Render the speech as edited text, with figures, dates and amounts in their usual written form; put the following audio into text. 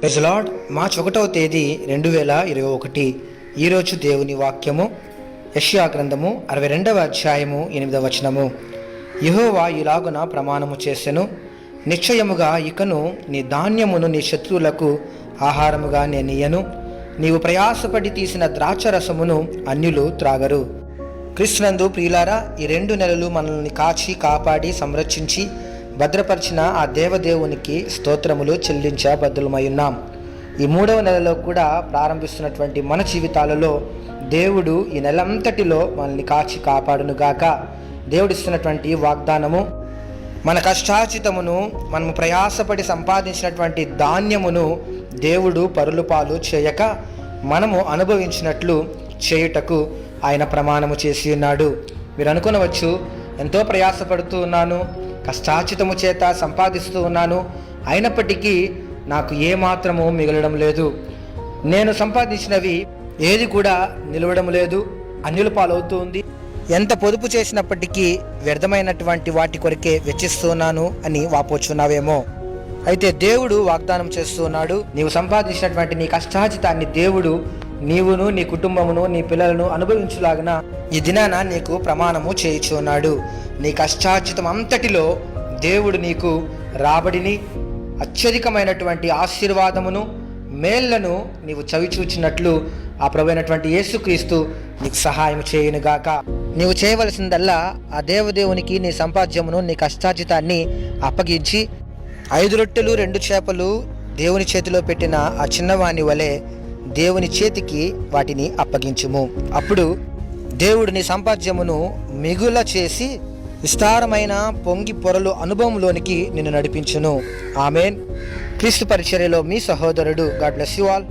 Praise the lord. మార్చి 1వ తేదీ 2021. ఈరోజు దేవుని వాక్యము యెషయా గ్రంథము 62వ అధ్యాయము 8వ వచనము. యెహోవా ఇలాగున ప్రమాణము చేసెను, నిశ్చయముగా ఇకను నీ ధాన్యమును నీ శత్రువులకు ఆహారముగా నేనియ్యను, నీవు ప్రయాసపడి తీసిన ద్రాక్షరసమును అన్యులు త్రాగరు. క్రీస్తునందు ప్రియులారా, ఈ 2 నెలలు మనల్ని కాచి కాపాడి సంరక్షించి భద్రపరిచిన ఆ దేవదేవునికి స్తోత్రములు చెల్లించబద్దులమై ఉన్నాం. ఈ 3వ నెలలో కూడా ప్రారంభిస్తున్నటువంటి మన జీవితాలలో దేవుడు ఈ నెలంతటిలో మనల్ని కాచి కాపాడునుగాక. దేవుడిస్తున్నటువంటి వాగ్దానము, మన కష్టార్జితమును మనము ప్రయాసపడి సంపాదించినటువంటి ధాన్యమును దేవుడు పరులు పాలు చేయక మనము అనుభవించినట్లు చేయుటకు ఆయన ప్రమాణము చేసి ఉన్నాడు. మీరు అనుకునవచ్చు, ఎంతో ప్రయాసపడుతూ ఉన్నాను, కష్టార్జితము చేత సంపాదిస్తూ ఉన్నాను, అయినప్పటికీ నాకు ఏమాత్రము మిగలడం లేదు, నేను సంపాదించినవి ఏది కూడా నిలవడం లేదు, అన్యుల పాలవుతూ ఉంది, ఎంత పొదుపు చేసినప్పటికీ వ్యర్థమైనటువంటి వాటి కొరకే వెచ్చిస్తున్నాను అని వాపోచున్నావేమో. అయితే దేవుడు వాగ్దానం చేస్తూ ఉన్నాడు, నీవు సంపాదించినటువంటి నీ కష్టార్జితాన్ని దేవుడు నీవును నీ కుటుంబమును నీ పిల్లలను అనుభవించులాగిన ఈ దినాన నీకు ప్రమాణము చేయుచున్నాడు. నీ కష్టార్జితం అంతటిలో దేవుడు నీకు రాబడిని, అత్యధికమైనటువంటి ఆశీర్వాదమును, మేళ్లను నీవు చవిచూచినట్లు ఆ ప్రభువైనటువంటి యేసుక్రీస్తు నీకు సహాయం చేయునుగాక. నీవు చేయవలసిందల్లా ఆ దేవదేవునికి నీ సంపాద్యమును నీ కష్టార్జితాన్ని అప్పగించి 5 రొట్టెలు 2 చేపలు దేవుని చేతిలో పెట్టిన ఆ చిన్నవాని వలె దేవుని చేతికి వాటిని అప్పగించుము. అప్పుడు దేవుడు నీ సంపాద్యమును మిగుల చేసి విస్తారమైన పొంగి పొరలు అనుభవంలోనికి నిన్ను నడిపించును. ఆమేన్. క్రీస్తు పరిచర్యలో మీ సహోదరుడు. God bless you all.